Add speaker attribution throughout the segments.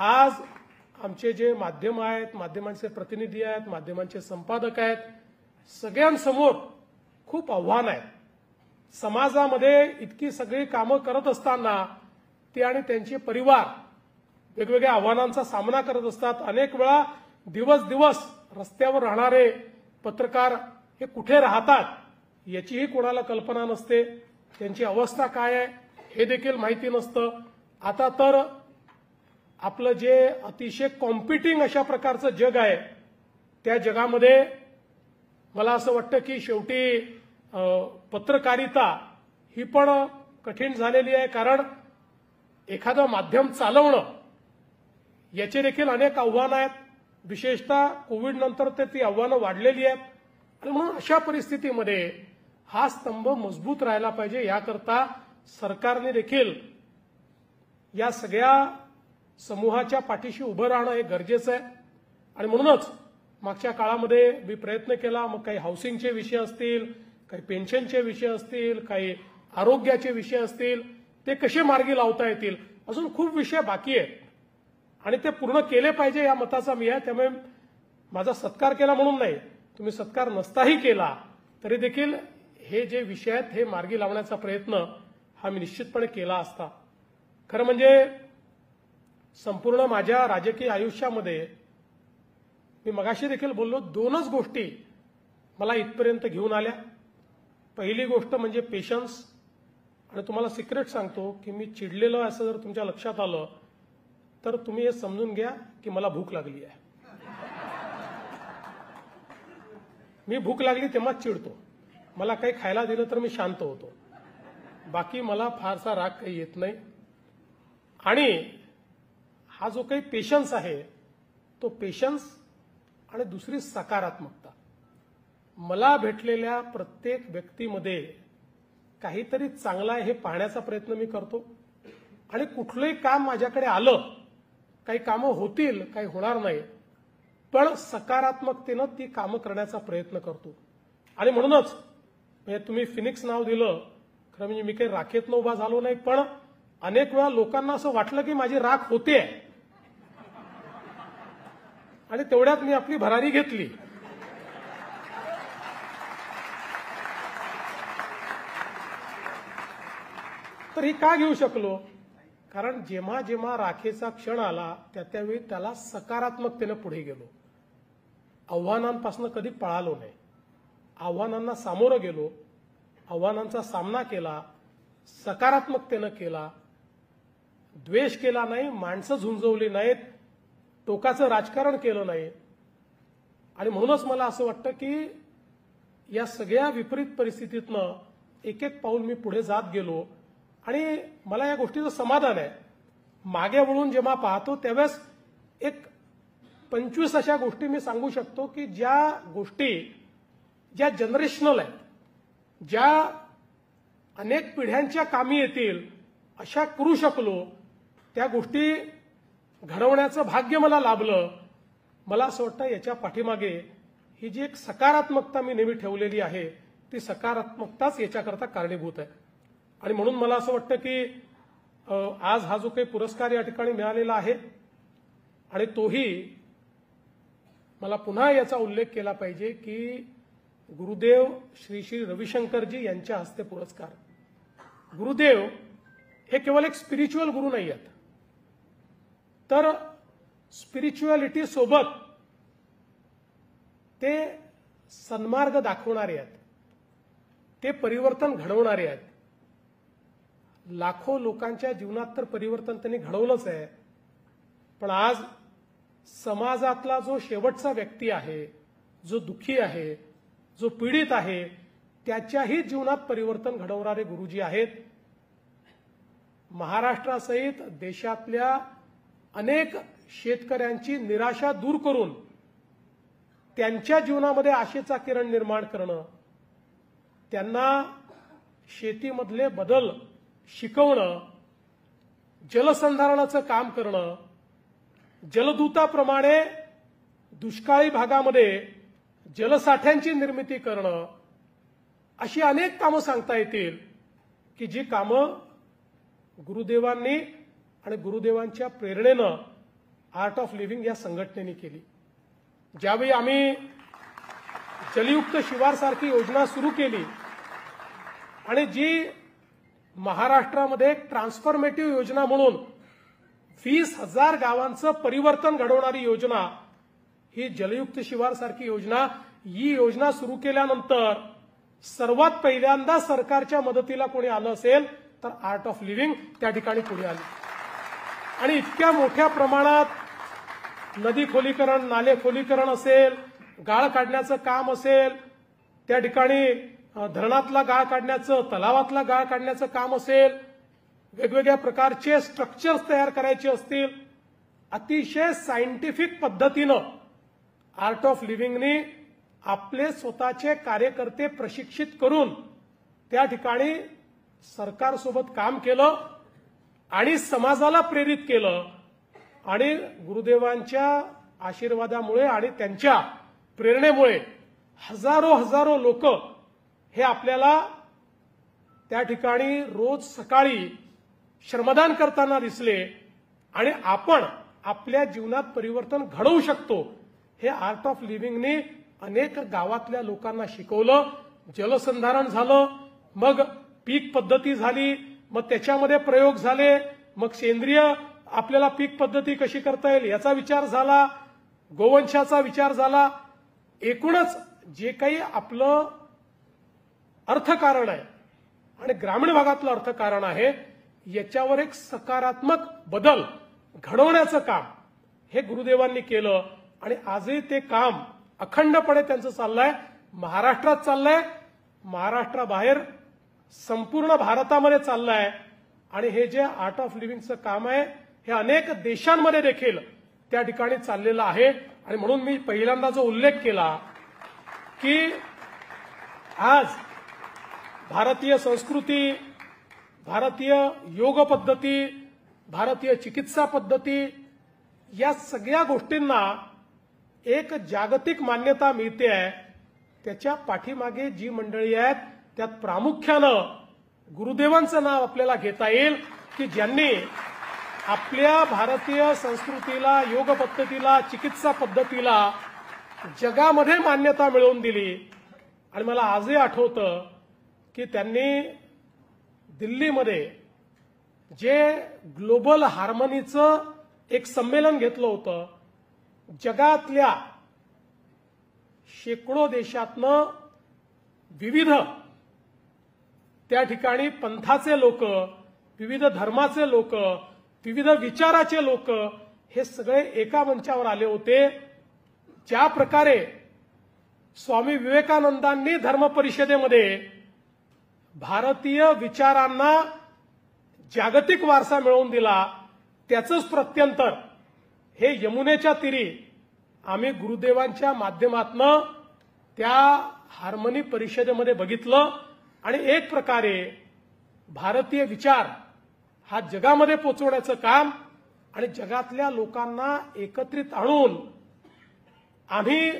Speaker 1: आज आमचे जे माध्यम आहेत, माध्यमांचे प्रतिनिधी आहेत, माध्यमांचे संपादक आहेत, सगळ्यांसमोर खूप आव्हान आहे। समाजामध्ये इतकी सगळी कामं करत असताना ते आणि त्यांचे परिवार वेगवेगळ्या आव्हानांचा सामना करत असतात। अनेक वेळा दिवस दिवस रस्त्यावर राहणारे पत्रकार हे कुठे राहतात याचीही कोणाला कल्पना नसते, त्यांची अवस्था काय आहे हे देखील माहिती नसतं। आता तर आपलं जे अतिशय कॉम्पिटिंग अशा प्रकारचं जग आहे त्या जगामध्ये मला असं वाटतं की शेवटी पत्रकारिता ही पण कठीण झालेली आहे, कारण एखादं माध्यम चालवणं याचे देखील अनेक आव्हानं आहेत। विशेषतः कोविड नंतर तर ती आव्हानं वाढलेली आहेत आणि म्हणून अशा परिस्थितीमध्ये हा स्तंभ मजबूत राहायला पाहिजे। याकरता सरकारने देखील या सगळ्या समूहाच्या पाठीशी उभं राहणं हे गरजेचं आहे आणि म्हणूनच मागच्या काळामध्ये मी प्रयत्न केला। मग काही हाऊसिंगचे विषय असतील, काही पेन्शनचे विषय असतील, काही आरोग्याचे विषय असतील, ते कसे मार्गी लावता येतील, अजून खूप विषय बाकी आहेत आणि ते पूर्ण केले पाहिजे या मताचा मी आहे। त्यामुळे माझा सत्कार केला म्हणून नाही, तुम्ही सत्कार नसताही केला तरी देखील हे जे विषय आहेत हे मार्गी लावण्याचा प्रयत्न हा मी निश्चितपणे केला असता। खरं म्हणजे संपूर्ण माझ्या राजकीय आयुष्यामध्ये मी मगाशी देखील बोललो, दोनच गोष्टी मला इथपर्यंत घेऊन आल्या। पहिली गोष्ट म्हणजे पेशन्स, आणि तुम्हाला सिक्रेट सांगतो की मी चिडलेलो असं जर तुमच्या लक्षात आलं तर तुम्ही हे समजून घ्या की मला भूक लागली आहे। मी भूक लागली तेव्हाच चिडतो, मला काही खायला दिलं तर मी शांत होतो, बाकी मला फारसा राग काही येत नाही। आणि हा जो काही पेशन्स आहे तो पेशन्स आणि दुसरी सकारात्मकता, मला भेटलेल्या प्रत्येक व्यक्तीमध्ये काहीतरी चांगलं आहे हे पाहण्याचा प्रयत्न मी करतो आणि कुठलंही काम माझ्याकडे आलं, काही कामं होतील काही होणार नाही, पण सकारात्मकतेनं ती कामं करण्याचा प्रयत्न करतो। आणि म्हणूनच म्हणजे तुम्ही फिनिक्स नाव दिलं, खरं म्हणजे मी काही राखेतनं उभा झालो नाही, पण अनेक वेळा लोकांना असं वाटलं की माझी राख होते आणि तेवढ्यात मी आपली भरारी घेतली। तर ही का घेऊ शकलो, कारण जेव्हा जेव्हा राखेचा क्षण आला त्यावेळी त्याला सकारात्मकतेनं पुढे गेलो, आव्हानांपासून कधी पळालो नाही, आव्हानांना सामोरं गेलो, आव्हानांचा सामना केला, सकारात्मकतेनं केला, द्वेष केला नाही, माणसं झुंजवली नाहीत, टोकाचं राजकारण केलं नाही। आणि म्हणूनच मला असं वाटतं की या सगळ्या विपरीत परिस्थितीतनं एक एक पाऊल मी पुढे जात गेलो आणि मला या गोष्टीचं समाधान आहे। मागे वळून जेव्हा पाहतो त्यावेळेस एक 25 अशा गोष्टी मी सांगू शकतो की ज्या गोष्टी ज्या जनरेशनल आहेत, ज्या अनेक पिढ्यांच्या कामी येतील अशा करू शकलो, त्या गोष्टी घडवण्याचं भाग्य मला लाभलं। मला असं वाटतं याच्या पाठीमागे ही जी एक सकारात्मकता मी नेहमी ठेवलेली आहे ती सकारात्मकताच याच्याकरता कारणीभूत आहे। आणि म्हणून मला असं वाटतं की आज हा जो काही पुरस्कार या ठिकाणी मिळालेला आहे आणि तोही मला पुन्हा याचा उल्लेख केला पाहिजे की गुरुदेव श्री श्री रविशंकरजी यांच्या हस्ते पुरस्कार। गुरुदेव हे केवळ एक स्पिरिच्युअल गुरु नाही आहेत, तर स्पिरिच्युअलिटी सोबत ते सन्मार्ग दाखवणारे आहेत, ते परिवर्तन घडवणारे आहेत। लाखो लोकांच्या जीवनात तर परिवर्तन त्यांनी घडवलंच आहे, पण आज समाजातला जो शेवटचा व्यक्ती आहे, जो दुःखी आहे, जो पीडित आहे, त्याच्याही जीवनात परिवर्तन घडवणारे गुरुजी आहेत। महाराष्ट्रासहित देशातल्या अनेक शेतकऱ्यांची निराशा दूर करून त्यांच्या जीवनामध्ये आशेचा किरण निर्माण करणं, त्यांना शेतीमधले बदल शिकवणं, जलसंधारणाचं काम करणं, जलदूताप्रमाणे दुष्काळी भागामध्ये जलसाठ्यांची निर्मिती करणं, अशी अनेक कामं सांगता येतील की जी कामं गुरुदेवांनी आणि गुरुदेवांच्या प्रेरणेनं आर्ट ऑफ लिव्हिंग या संघटनेने केली. ज्यावेळी आम्ही जलयुक्त शिवार सारखी योजना सुरू केली आणि जी महाराष्ट्रामध्ये एक ट्रान्सफॉर्मेटिव्ह योजना म्हणून 20,000 गावांचं परिवर्तन घडवणारी योजना ही जलयुक्त शिवार सारखी योजना, ही योजना सुरू केल्यानंतर सर्वात पहिल्यांदा सरकारच्या मदतीला कोणी आलं असेल तर आर्ट ऑफ लिव्हिंग त्या ठिकाणी पुढे आली. आणि इतक्या मोठ्या प्रमाणात नदी खोलीकरण, नाले खोलीकरण असेल, गाळ काढण्याचं काम असेल, त्या ठिकाणी धरणातला गाळ काढण्याचं, तलावातला गाळ काढण्याचं काम असेल, वेगवेगळ्या प्रकारचे स्ट्रक्चर्स तयार करायचे असतील, अतिशय सायंटिफिक पद्धतीनं आर्ट ऑफ लिव्हिंगने आपले स्वतःचे कार्यकर्ते प्रशिक्षित करून त्या ठिकाणी सरकारसोबत काम केलं आणि समाजाला प्रेरित केलं. आणि गुरुदेवांच्या आशीर्वादामुळे आणि त्यांच्या प्रेरणेमुळे हजारो लोक हे आपल्याला त्या ठिकाणी रोज सकाळी श्रमदान करताना दिसले. आणि आपण आपल्या जीवनात परिवर्तन घडवू शकतो हे आर्ट ऑफ लिव्हिंगने अनेक गावातल्या लोकांना शिकवलं. जलसंधारण झालं, मग पीक पद्धती झाली, मग त्याच्यामध्ये प्रयोग झाले, मग सेंद्रिय आपल्याला पीक पद्धती कशी करता येईल याचा विचार झाला, गोवंशाचा विचार झाला. एकूणच जे काही आपलं अर्थकारण आहे आणि ग्रामीण भागातलं अर्थकारण आहे याच्यावर एक सकारात्मक बदल घडवण्याचं काम हे गुरुदेवांनी केलं. आणि आजही ते काम अखंडपणे त्यांचं चाललंय. महाराष्ट्रात चाललंय, महाराष्ट्राबाहेर संपूर्ण भारतामध्ये चाललंय. आणि हे जे आर्ट ऑफ लिव्हिंगचं काम आहे हे अनेक देशांमध्ये देखील त्या ठिकाणी चाललेलं आहे. आणि म्हणून मी पहिल्यांदा जो उल्लेख केला की आज भारतीय संस्कृती, भारतीय योग पद्धती, भारतीय चिकित्सा पद्धती या सगळ्या गोष्टींना एक जागतिक मान्यता मिळते आहे. त्याच्या पाठीमागे जी मंडळी आहेत त्यात प्रामुख्यानं गुरुदेवांचं नाव आपल्याला घेता येईल की ज्यांनी आपल्या भारतीय संस्कृतीला, योग पद्धतीला, चिकित्सा पद्धतीला जगामध्ये मान्यता मिळवून दिली. आणि मला आजही आठवतं की त्यांनी दिल्लीमध्ये जे ग्लोबल हार्मनीचं एक संमेलन घेतलं होतं, जगातल्या शेकडो देशातनं विविध त्या ठिकाणी पंथाचे लोक, विविध धर्माचे लोक, विविध विचाराचे लोक हे सगळे एका मंचावर आले होते. ज्या प्रकारे स्वामी विवेकानंदांनी धर्म परिषदेमध्ये भारतीय विचारांना जागतिक वारसा मिळवून दिला, त्याचंच प्रत्यंतर हे यमुनेच्या तीरी आम्ही गुरुदेवांच्या माध्यमातनं त्या हार्मनी परिषदेमध्ये बघितलं. आणि एक प्रकारे भारतीय विचार हा जगामध्ये पोचवण्याचं काम आणि जगातल्या लोकांना एकत्रित आणून आम्ही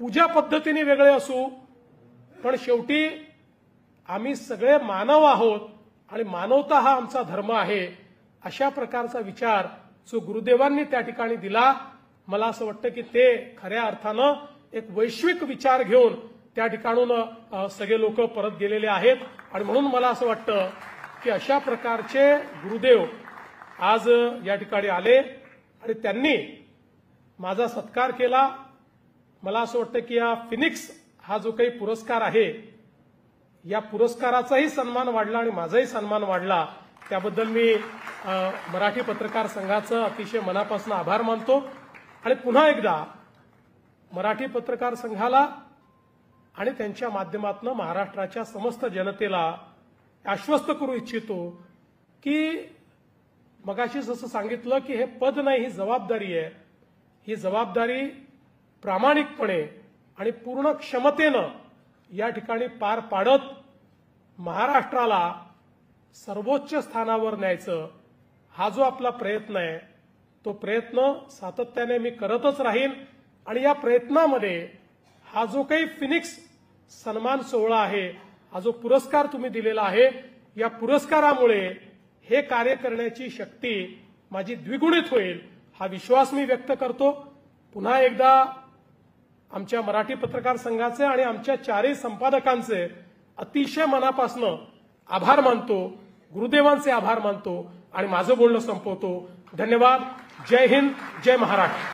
Speaker 1: पूजा पद्धतीने वेगळे असू पण शेवटी आम्ही सगळे मानव आहोत आणि मानवता हा आमचा धर्म आहे, अशा प्रकारचा विचार जो गुरुदेवांनी त्या ठिकाणी दिला. मला असं वाटतं की ते खऱ्या अर्थानं एक वैश्विक विचार घेऊन त्या ठिकाणून सगळे लोक परत गेलेले आहेत. आणि म्हणून मला असं वाटतं की अशा प्रकारचे गुरुदेव आज या ठिकाणी आले आणि त्यांनी माझा सत्कार केला. मला असं वाटतं की या फिनिक्स हा जो काही पुरस्कार आहे या पुरस्काराचाही सन्मान वाढला आणि माझाही सन्मान वाढला. त्याबद्दल मी मराठी पत्रकार संघाचं अतिशय मनापासून आभार मानतो. आणि पुन्हा एकदा मराठी पत्रकार संघाला आणि त्यांच्या माध्यमातून महाराष्ट्राच्या समस्त जनतेला आश्वस्त करू इच्छितो की मगाशीच असं सांगितलं की हे पद नाही, ही जबाबदारी आहे. ही जबाबदारी प्रामाणिकपणे आणि पूर्ण क्षमतेनं या ठिकाणी पार पाडत महाराष्ट्राला सर्वोच्च स्थानावर न्यायचं हा जो आपला प्रयत्न आहे तो प्रयत्न सातत्याने मी करतच राहीन. आणि या प्रयत्नामध्ये हा जो काही फिनिक्स सन्मान सोहळा आहे, हा जो पुरस्कार तुम्ही दिलेला आहे, या पुरस्कारामुळे हे कार्य करण्याची शक्ती माझी द्विगुणित होईल हा विश्वास मी व्यक्त करतो. पुन्हा एकदा आमच्या मराठी पत्रकार संघाचे आणि आमच्या चारही संपादकांचे अतिशय मनापासून आभार मानतो, गुरुदेवांचे आभार मानतो आणि माझं बोलणं संपवतो. धन्यवाद. जय हिंद, जय महाराष्ट्र.